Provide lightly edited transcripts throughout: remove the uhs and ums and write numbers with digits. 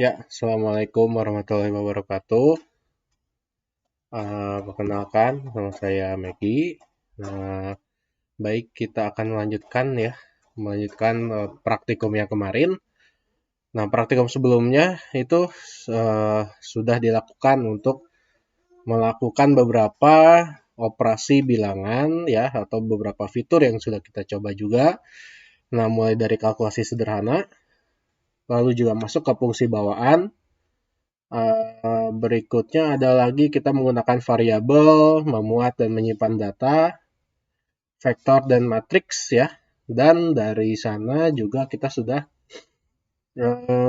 Ya, Assalamualaikum warahmatullahi wabarakatuh. Perkenalkan, nama saya Megi. Nah, baik kita akan melanjutkan praktikum yang kemarin. Nah, praktikum sebelumnya itu sudah dilakukan untuk melakukan beberapa operasi bilangan ya atau beberapa fitur yang sudah kita coba juga. Nah, mulai dari kalkulasi sederhana, lalu juga masuk ke fungsi bawaan. Berikutnya ada lagi kita menggunakan variabel, memuat dan menyimpan data, vektor dan matriks ya. Dan dari sana juga kita sudah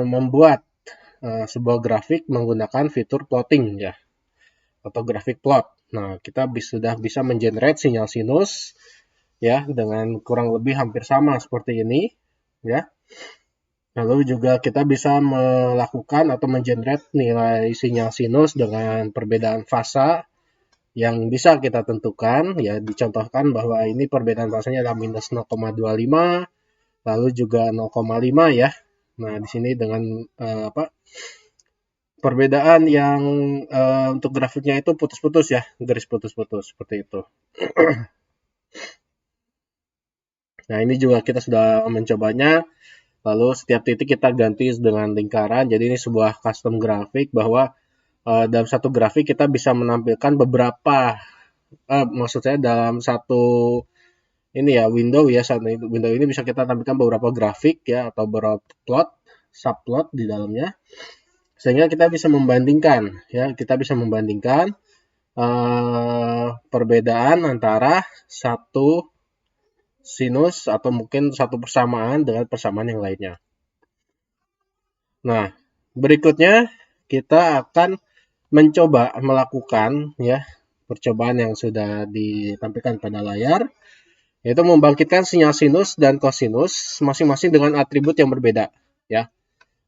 membuat sebuah grafik menggunakan fitur plotting ya, atau grafik plot. Nah, kita sudah bisa mengenerate sinyal sinus ya dengan kurang lebih hampir sama seperti ini ya. Lalu juga kita bisa melakukan atau mengenerate nilai sinyal sinus dengan perbedaan fasa yang bisa kita tentukan. Ya, dicontohkan bahwa ini perbedaan fasanya adalah minus 0,25, lalu juga 0,5 ya. Nah, di sini dengan perbedaan yang untuk grafiknya itu putus-putus ya, garis putus-putus seperti itu. Nah, ini juga kita sudah mencobanya. Lalu setiap titik kita ganti dengan lingkaran. Jadi ini sebuah custom grafik bahwa dalam satu grafik kita bisa menampilkan beberapa, maksud saya dalam satu ini ya window ya, window ini bisa kita tampilkan beberapa grafik ya atau beberapa plot, subplot di dalamnya, sehingga kita bisa membandingkan ya, perbedaan antara satu sinus atau mungkin satu persamaan dengan persamaan yang lainnya. Nah, berikutnya kita akan mencoba melakukan ya percobaan yang sudah ditampilkan pada layar, yaitu membangkitkan sinyal sinus dan kosinus masing-masing dengan atribut yang berbeda ya.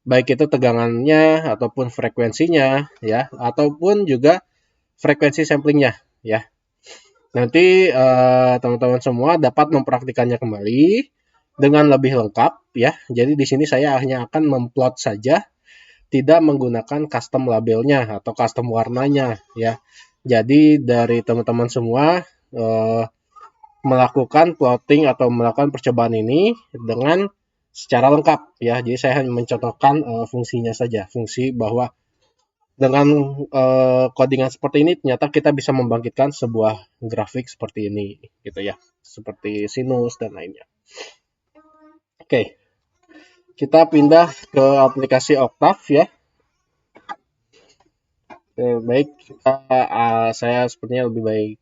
Baik itu tegangannya ataupun frekuensinya ya, ataupun juga frekuensi samplingnya ya. Nanti teman-teman semua dapat mempraktikannya kembali dengan lebih lengkap ya. Jadi di sini saya hanya akan memplot saja, tidak menggunakan custom labelnya atau custom warnanya ya. Jadi dari teman-teman semua melakukan plotting atau melakukan percobaan ini dengan secara lengkap ya. Jadi saya hanya mencontohkan fungsinya saja, fungsi bahwa dengan codingan seperti ini ternyata kita bisa membangkitkan sebuah grafik seperti ini gitu ya, seperti sinus dan lainnya. Oke, kita pindah ke aplikasi Octave ya. Oke, baik, saya sepertinya lebih baik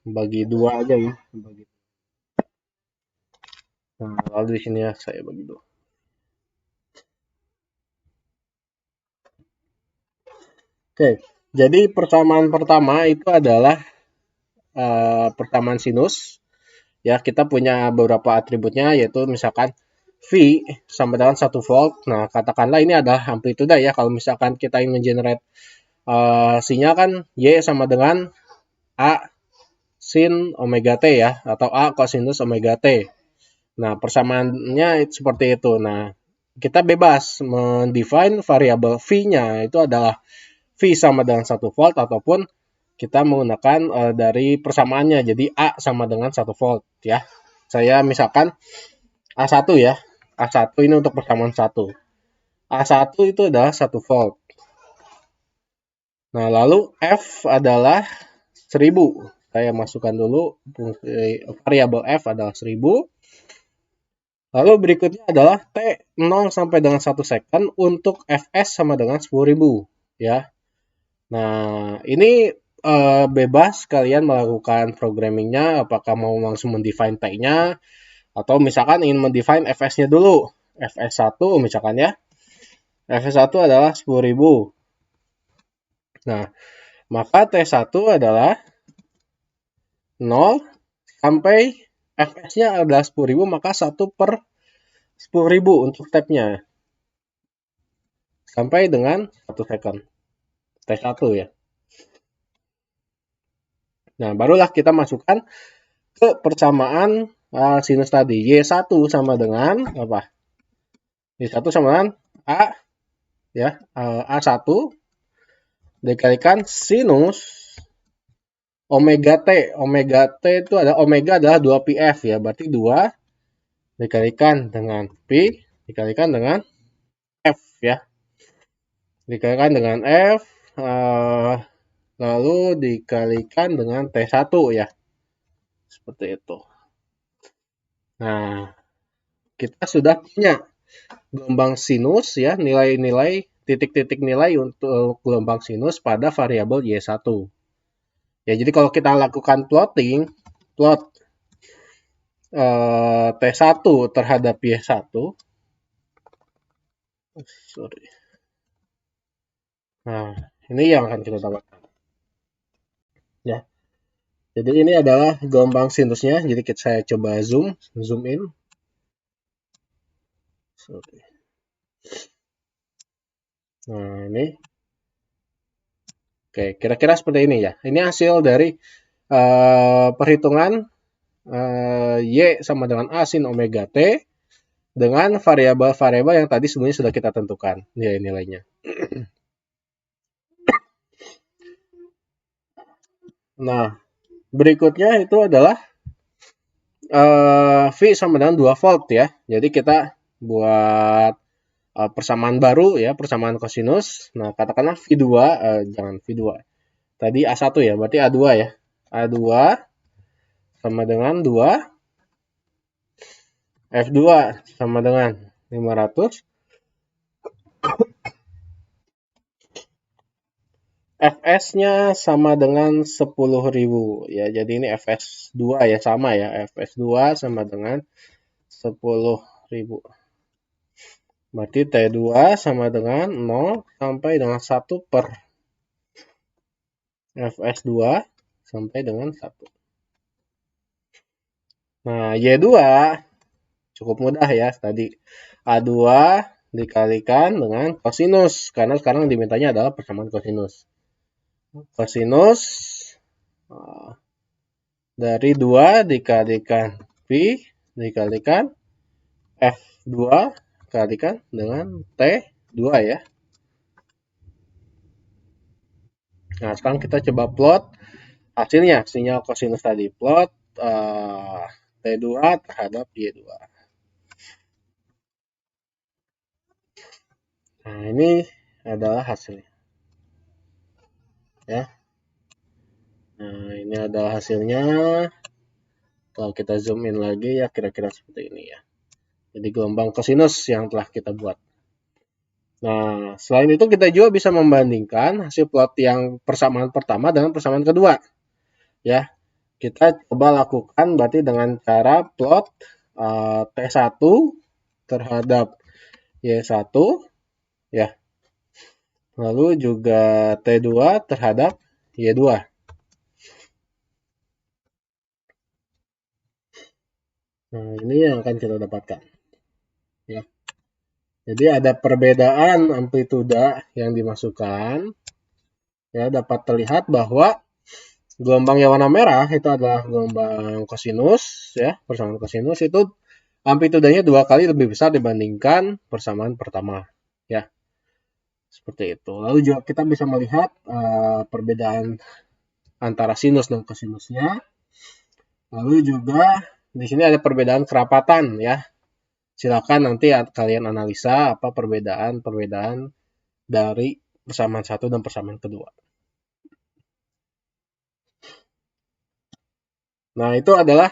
bagi dua aja ya. Nah, lalu di sini ya saya bagi dua. Oke, jadi persamaan pertama itu adalah persamaan sinus. Ya, kita punya beberapa atributnya, yaitu misalkan V sama dengan 1 volt. Nah, katakanlah ini adalah amplituda ya. Kalau misalkan kita ingin mengenerate sinyal kan Y sama dengan A sin omega T ya, atau A cosinus omega T. Nah, persamaannya seperti itu. Nah, kita bebas mendefine variabel V-nya itu adalah V sama dengan 1 volt ataupun kita menggunakan dari persamaannya. Jadi A sama dengan 1 volt ya. Saya misalkan A1 ya. A1 ini untuk persamaan 1. A1 itu adalah 1 volt. Nah, lalu F adalah 1000. Saya masukkan dulu variabel F adalah 1000. Lalu berikutnya adalah T 0 sampai dengan 1 second untuk Fs sama dengan 10.000 ya. Nah, ini bebas kalian melakukan programmingnya, apakah mau langsung mendefine T-nya atau misalkan ingin mendefine Fs-nya dulu. Fs1 misalkan ya. Fs1 adalah 10.000. Nah, maka T1 adalah 0 sampai Fs-nya adalah 10.000, maka 1 per 10.000 untuk step-nya. Sampai dengan 1 second. T1 ya. Nah, barulah kita masukkan ke persamaan sinus tadi. Y1 sama dengan apa? Y1 sama dengan A ya, A1 dikalikan sinus omega T. Omega T itu ada omega adalah 2πf ya, berarti 2 dikalikan dengan pi dikalikan dengan f ya. Dikalikan dengan f lalu dikalikan dengan T1 ya. Seperti itu. Nah, kita sudah punya gelombang sinus ya, nilai-nilai titik-titik nilai untuk gelombang sinus pada variabel Y1. Ya, jadi kalau kita lakukan plotting, plot T1 terhadap Y1, sorry. Nah, ini yang akan kita dapatkan. Ya. Jadi ini adalah gelombang sinusnya. Jadi saya coba zoom in. Sorry. Nah, ini. Oke, kira-kira seperti ini ya. Ini hasil dari perhitungan Y sama dengan A sin omega T dengan variabel-variabel yang tadi sebenarnya sudah kita tentukan nilai-nilainya. Nah, berikutnya itu adalah V sama dengan 2 volt ya. Jadi kita buat persamaan baru ya, persamaan kosinus. Nah, katakanlah V2, jangan V2. Tadi A1 ya, berarti A2 ya. A2 sama dengan 2. F2 sama dengan 500. Fs-nya sama dengan 10.000 ya. Jadi ini Fs2 ya, sama ya. Fs2 sama dengan 10.000. Berarti T2 sama dengan 0 sampai dengan 1 per Fs2 sampai dengan 1. Nah, Y2 cukup mudah ya tadi. A2 dikalikan dengan kosinus. Karena sekarang dimintanya adalah persamaan kosinus. Kosinus dari 2 dikalikan Pi dikalikan F2 dikalikan dengan T2 ya. Nah, sekarang kita coba plot hasilnya, sinyal kosinus tadi. Plot T2 terhadap Y2. Nah, ini adalah hasilnya. Ya. Nah, ini adalah hasilnya. Kalau kita zoom in lagi ya kira-kira seperti ini ya. Jadi gelombang kosinus yang telah kita buat. Nah, selain itu kita juga bisa membandingkan hasil plot yang persamaan pertama dengan persamaan kedua. Ya, kita coba lakukan berarti dengan cara plot T1 terhadap Y1 ya. Lalu juga T2 terhadap Y2. Nah, ini yang akan kita dapatkan. Ya. Jadi ada perbedaan amplituda yang dimasukkan. Ya, dapat terlihat bahwa gelombang yang warna merah itu adalah gelombang kosinus ya, persamaan kosinus itu amplitudanya 2 kali lebih besar dibandingkan persamaan pertama ya. Seperti itu. Lalu juga kita bisa melihat perbedaan antara sinus dan kosinusnya. Lalu juga di sini ada perbedaan kerapatan ya. Silakan nanti kalian analisa apa perbedaan dari persamaan satu dan persamaan kedua. Nah, itu adalah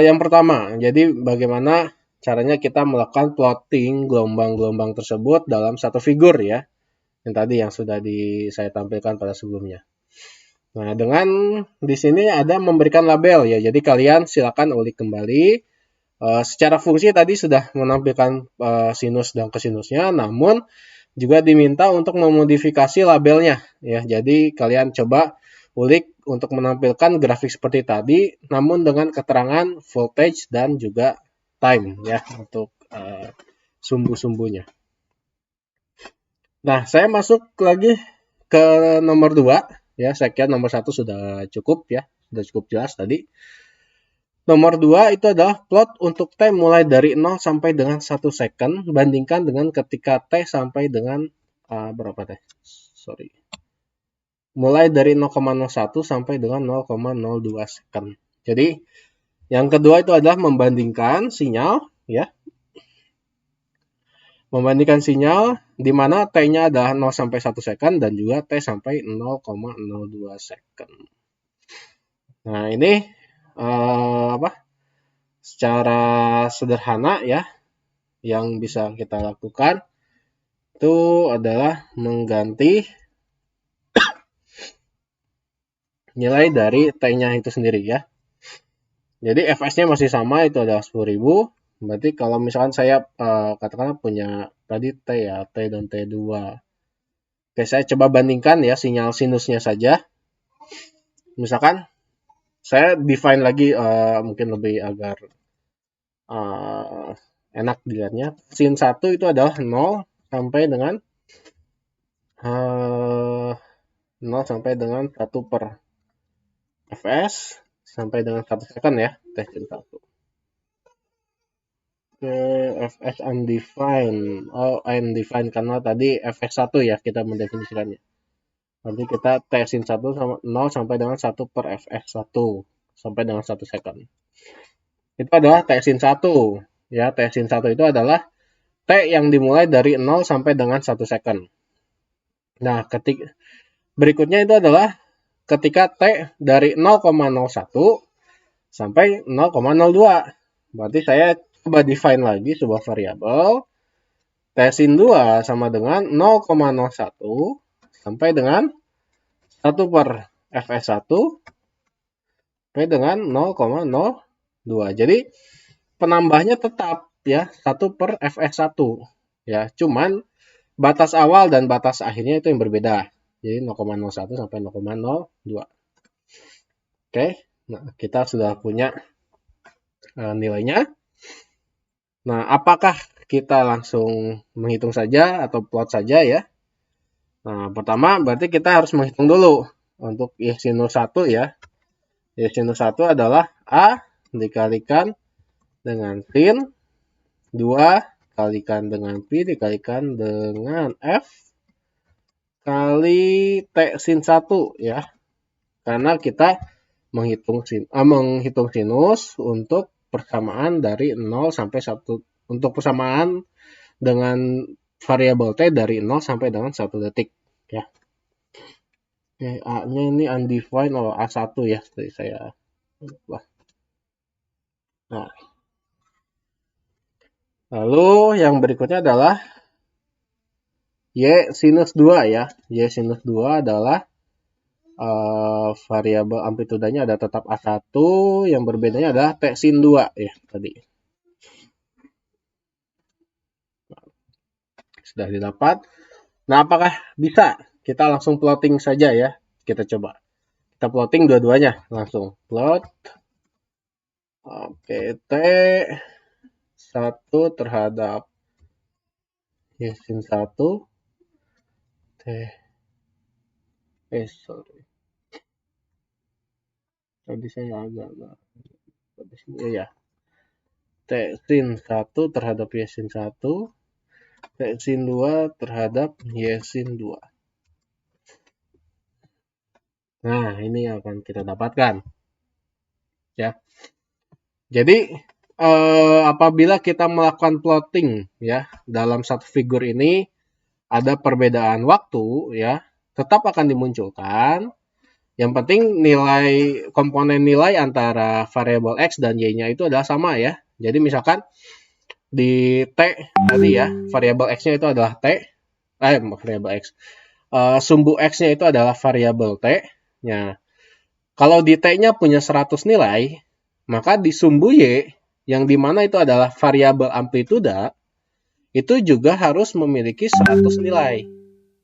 yang pertama. Jadi bagaimana caranya kita melakukan plotting gelombang-gelombang tersebut dalam satu figur ya. Yang tadi yang sudah saya tampilkan pada sebelumnya. Nah, dengan di sini ada memberikan label ya. Jadi kalian silakan ulik kembali. Secara fungsi tadi sudah menampilkan sinus dan kosinusnya, namun juga diminta untuk memodifikasi labelnya ya. Jadi kalian coba ulik untuk menampilkan grafik seperti tadi, namun dengan keterangan voltage dan juga time ya untuk sumbu-sumbunya. Nah, saya masuk lagi ke nomor 2 ya. Saya kira nomor 1 sudah cukup ya, sudah cukup jelas tadi. Nomor 2 itu adalah plot untuk T mulai dari 0 sampai dengan 1 second, bandingkan dengan ketika T sampai dengan berapa T? Sorry. Mulai dari 0,01 sampai dengan 0,02 second. Jadi, yang kedua itu adalah membandingkan sinyal, ya. Membandingkan sinyal di mana T-nya adalah 0 sampai 1 second dan juga T sampai 0,02 second. Nah, ini secara sederhana ya yang bisa kita lakukan itu adalah mengganti nilai dari T-nya itu sendiri ya. Jadi Fs-nya masih sama, itu adalah 10.000. Berarti kalau misalkan saya katakanlah punya tadi T ya, T dan T2. Oke, saya coba bandingkan ya sinyal sinusnya saja. Misalkan saya define lagi mungkin lebih agar enak dilihatnya. Sin 1 itu adalah 0 sampai dengan 0 sampai dengan 1 per Fs sampai dengan 1 second ya, T sin 1. Oke, Fs undefined. Oh, undefined karena tadi Fs1 ya kita mendefinisikannya. Nanti kita T sin 1 sama 0 sampai dengan 1 per Fs1 sampai dengan 1 second. Itu adalah T sin 1. Ya, T sin 1 itu adalah T yang dimulai dari 0 sampai dengan 1 second. Nah, berikutnya itu adalah ketika T dari 0,01 sampai 0,02. Berarti saya coba define lagi sebuah variabel. T sin 2 sama dengan 0,01 sampai dengan 1 per Fs1 sampai dengan 0,02. Jadi penambahnya tetap ya 1 per Fs1 ya. Cuman batas awal dan batas akhirnya itu yang berbeda. Jadi 0,01 sampai 0,02. Oke, nah kita sudah punya nilainya. Nah, apakah kita langsung menghitung saja atau plot saja ya? Nah, pertama berarti kita harus menghitung dulu untuk Y sinus 1 ya. Y sinus 1 adalah A dikalikan dengan sin 2 kalikan dengan Pi dikalikan dengan F kali T sin 1 ya. Karena kita menghitung sinus untuk persamaan dari 0 sampai 1 untuk persamaan dengan variabel T dari 0 sampai dengan 1 detik ya. Oke, A-nya ini undefined A1 ya, tadi saya lupa. Nah. Lalu yang berikutnya adalah Y sinus 2 ya. Y sinus 2 adalah variabel amplitudanya ada tetap A1, yang berbedanya adalah T sin 2 ya tadi. Sudah didapat. Nah, apakah bisa? Kita langsung plotting saja ya. Kita coba. Kita plotting dua-duanya langsung. Plot. Oke, T 1 terhadap Y sin 1 T sorry. Tadi saya agak ya. T sin 1 terhadap Y sin 1 T sin 2 terhadap Y sin 2. Nah, ini yang akan kita dapatkan. Ya. Jadi, apabila kita melakukan plotting ya dalam satu figur ini ada perbedaan waktu ya, tetap akan dimunculkan. Yang penting komponen nilai antara variabel X dan Y-nya itu adalah sama ya. Jadi misalkan di T tadi ya, variabel X-nya itu adalah T, variabel X. Sumbu X-nya itu adalah variabel T. Ya. Kalau di T-nya punya 100 nilai, maka di sumbu Y yang dimana itu adalah variabel amplituda, itu juga harus memiliki 100 nilai.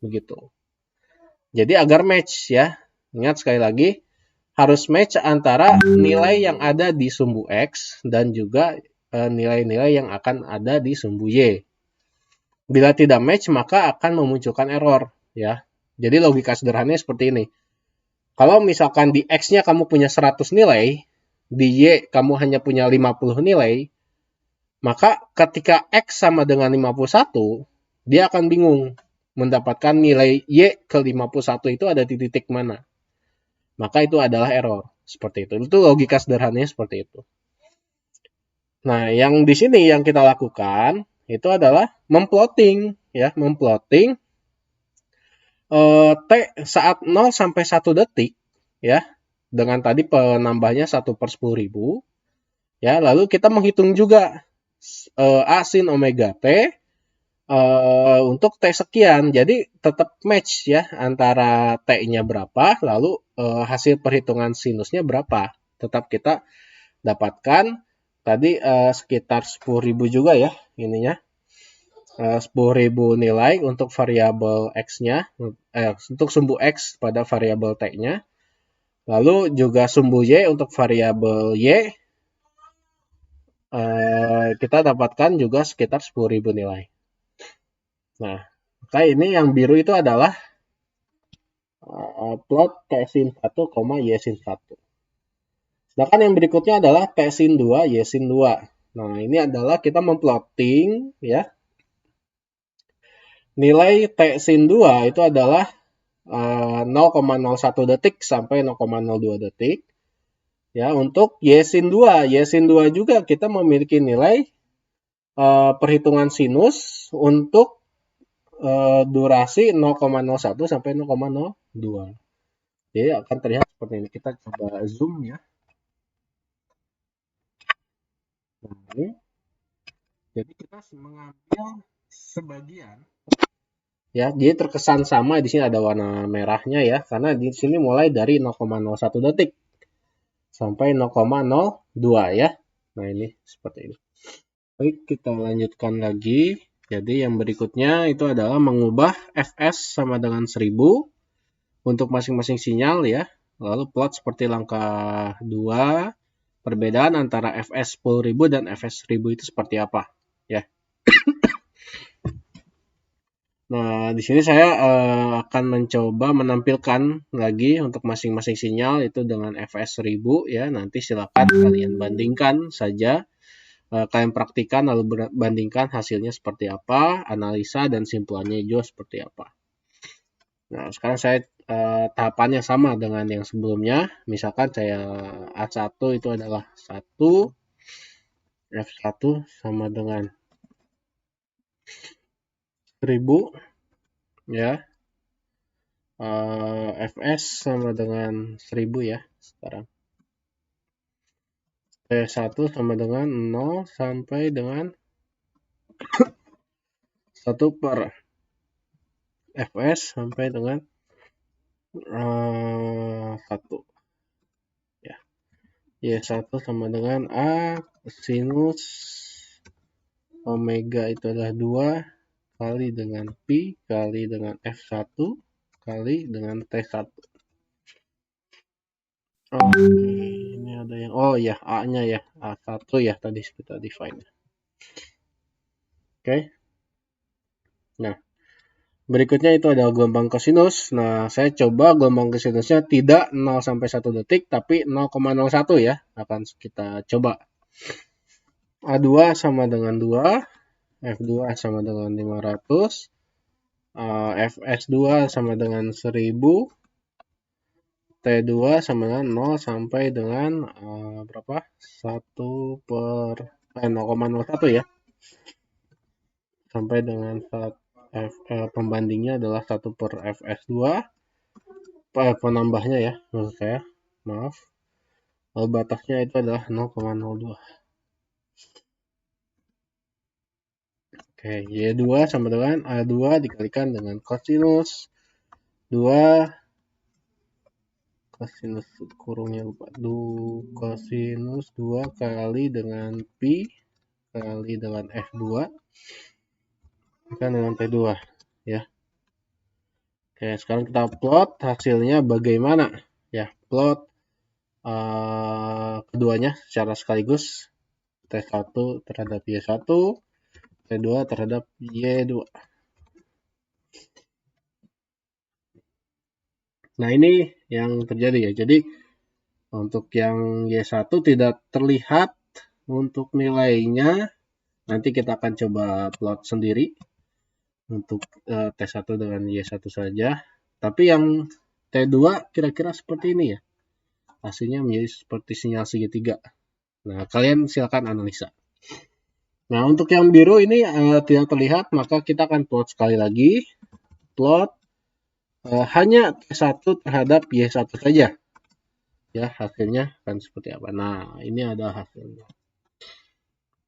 Begitu. Jadi agar match ya. Ingat sekali lagi, harus match antara nilai yang ada di sumbu X dan juga nilai-nilai yang akan ada di sumbu Y. Bila tidak match, maka akan memunculkan error ya. Jadi logika sederhananya seperti ini. Kalau misalkan di X-nya kamu punya 100 nilai, di Y kamu hanya punya 50 nilai, maka ketika X sama dengan 51, dia akan bingung mendapatkan nilai Y ke 51 itu ada di titik mana. Maka itu adalah error. Seperti itu. Itu logika sederhananya seperti itu. Nah, yang di sini yang kita lakukan itu adalah memplotting, ya, memplotting T saat 0 sampai 1 detik, ya, dengan tadi penambahnya 1/10.000, ya, lalu kita menghitung juga A sin omega T untuk T sekian. Jadi tetap match ya antara T-nya berapa, lalu hasil perhitungan sinusnya berapa. Tetap kita dapatkan tadi sekitar 10.000 juga ya ininya. 10.000 nilai untuk variabel X-nya, untuk sumbu X pada variabel T-nya. Lalu juga sumbu Y untuk variabel Y, kita dapatkan juga sekitar 10.000 nilai. Nah, maka ini yang biru itu adalah plot T sin 1, Y sin 1. Sedangkan yang berikutnya adalah T sin 2, Y sin 2. Nah, ini adalah kita memplotting ya. Nilai T sin 2 itu adalah 0,01 detik sampai 0,02 detik. Ya, untuk Y sin 2. Y sin 2 juga kita memiliki nilai perhitungan sinus untuk durasi 0,01 sampai 0,02. Jadi akan terlihat seperti ini. Kita coba zoom ya. Nah, ini. Jadi kita mengambil sebagian. Ya, jadi terkesan sama di sini ada warna merahnya ya, karena di sini mulai dari 0,01 detik sampai 0,02 ya. Nah, ini seperti ini. Baik, kita lanjutkan lagi. Jadi yang berikutnya itu adalah mengubah Fs sama dengan 1000 untuk masing-masing sinyal ya. Lalu plot seperti langkah 2, perbedaan antara Fs 10.000 dan Fs 1000 itu seperti apa ya. Nah, di sini saya akan mencoba menampilkan lagi untuk masing-masing sinyal itu dengan Fs 1000 ya. Nanti silakan kalian bandingkan saja. Kalian praktikan lalu bandingkan hasilnya seperti apa, analisa dan simpulannya juga seperti apa. Nah, sekarang saya tahapannya sama dengan yang sebelumnya. Misalkan saya A1 itu adalah 1, F1 sama dengan 1000 ya. Fs sama dengan 1000 ya sekarang. T1 sama dengan 0 sampai dengan 1 per Fs sampai dengan 1 ya. Y1 sama dengan A sinus omega itu adalah 2 kali dengan Pi kali dengan F1 kali dengan T1. Oke, ini ada yang ya A-nya ya, A1 ya tadi kita define. Oke. Nah, berikutnya itu adalah gelombang kosinus. Nah, saya coba gelombang kosinusnya tidak 0 sampai 1 detik tapi 0,01 ya. Akan kita coba. A2 sama dengan 2, F2 sama dengan 500, Fs2 sama dengan 1000, T2 sama dengan 0 sampai dengan berapa? 1 per 0,01 ya. Sampai dengan pembandingnya adalah 1 per Fs2. Penambahnya ya, maksud saya. Maaf. Lalu batasnya itu adalah 0,02. Oke, Y2 sama dengan A2 dikalikan dengan kosinus 2 kosinus kurungnya lupa. Kosinus 2 kali dengan Pi kali dengan F2 kan dengan T2 ya. Oke, sekarang kita plot hasilnya bagaimana ya. Plot keduanya secara sekaligus. T1 terhadap Y1, T2 terhadap Y2. Nah, ini yang terjadi ya. Jadi Untuk yang Y1 tidak terlihat untuk nilainya. Nanti kita akan coba plot sendiri untuk T1 dengan Y1 saja. Tapi yang T2 kira-kira seperti ini ya. Hasilnya menjadi seperti sinyal segitiga. Nah, kalian silakan analisa. Nah, untuk yang biru ini tidak terlihat, maka kita akan plot sekali lagi. Plot hanya T1 terhadap Y1 saja. Ya, hasilnya akan seperti apa. Nah, ini adalah hasilnya.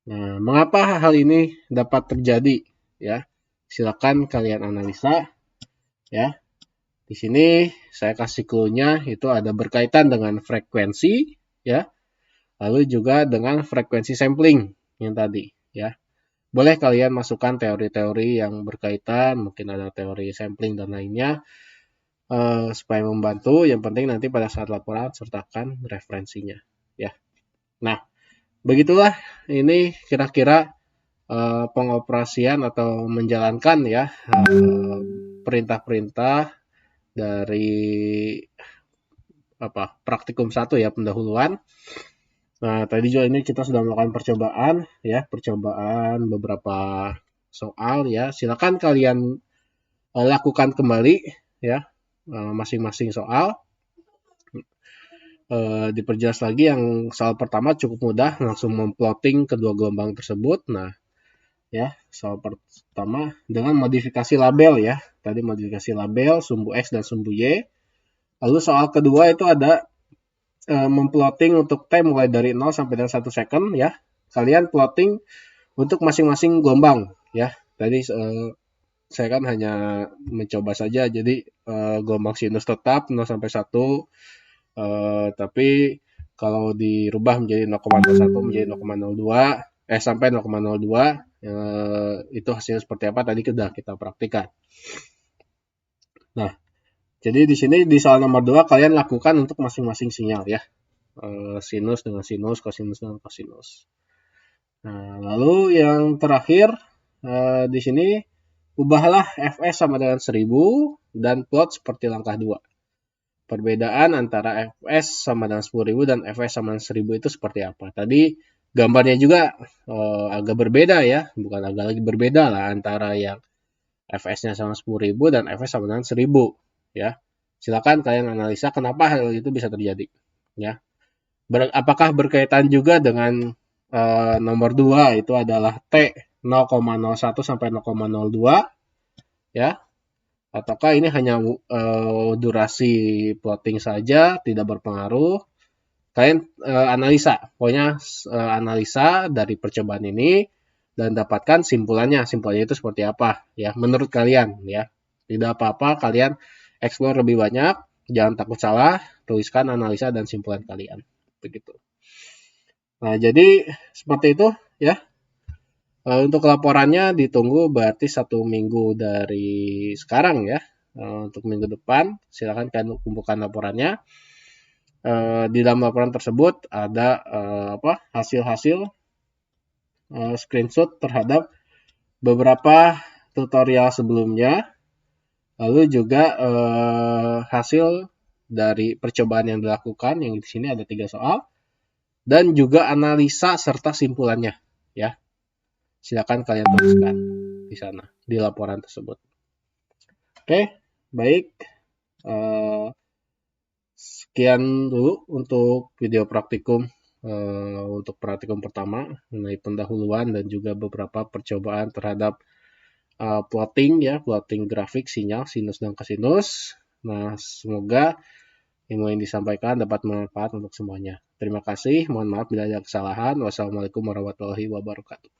Nah, mengapa hal ini dapat terjadi? Ya, silakan kalian analisa. Ya, di sini saya kasih clue-nya itu ada berkaitan dengan frekuensi, ya. Lalu juga dengan frekuensi sampling yang tadi, ya. Boleh kalian masukkan teori-teori yang berkaitan, mungkin ada teori sampling dan lainnya, supaya membantu. Yang penting nanti pada saat laporan sertakan referensinya, ya. Nah, begitulah ini kira-kira pengoperasian atau menjalankan ya perintah-perintah dari praktikum 1 ya, pendahuluan. Nah, tadi juga ini kita sudah melakukan percobaan beberapa soal ya. Silakan kalian lakukan kembali ya masing-masing soal. Diperjelas lagi, yang soal pertama cukup mudah, langsung memplotting kedua gelombang tersebut. Nah, ya, soal pertama dengan modifikasi label ya. Tadi modifikasi label sumbu X dan sumbu Y. Lalu soal kedua itu ada memplotting untuk T mulai dari 0 sampai dengan 1 second ya. Kalian plotting untuk masing-masing gelombang ya. Tadi saya kan hanya mencoba saja, jadi gelombang sinus tetap 0 sampai 1. Tapi kalau dirubah menjadi 0,01 menjadi 0,02 sampai 0,02 itu hasilnya seperti apa tadi sudah kita praktikan. Nah, jadi di sini di soal nomor 2 kalian lakukan untuk masing-masing sinyal ya. Sinus dengan sinus, kosinus dengan kosinus. Nah, lalu yang terakhir di sini ubahlah Fs sama dengan 1000 dan plot seperti langkah 2. Perbedaan antara Fs sama dengan 10.000 dan Fs sama dengan 1000 itu seperti apa? Tadi gambarnya juga agak berbeda ya, bukan agak lagi berbeda lah antara yang Fs-nya sama 10.000 dan Fs sama dengan 1000 ya. Silakan kalian analisa kenapa hal itu bisa terjadi ya. Apakah berkaitan juga dengan nomor 2 itu adalah T 0,01 sampai 0,02 ya, ataukah ini hanya durasi plotting saja tidak berpengaruh. Kalian analisa, pokoknya analisa dari percobaan ini dan dapatkan simpulannya itu seperti apa ya menurut kalian ya. Tidak apa-apa kalian explore lebih banyak, jangan takut salah, tuliskan analisa dan simpulan kalian begitu. Nah, jadi seperti itu ya. Untuk laporannya ditunggu berarti 1 minggu dari sekarang ya. Untuk minggu depan silakan kalian kumpulkan laporannya. Di dalam laporan tersebut ada hasil-hasil screenshot terhadap beberapa tutorial sebelumnya. Lalu juga hasil dari percobaan yang dilakukan, yang di sini ada 3 soal, dan juga analisa serta simpulannya ya. Silakan kalian tuliskan di sana di laporan tersebut. Oke, baik. Sekian dulu untuk video praktikum untuk praktikum pertama mengenai pendahuluan dan juga beberapa percobaan terhadap plotting grafik sinyal sinus dan kosinus. Nah, semoga ilmu yang disampaikan dapat bermanfaat untuk semuanya. Terima kasih, mohon maaf bila ada kesalahan. Wassalamualaikum warahmatullahi wabarakatuh.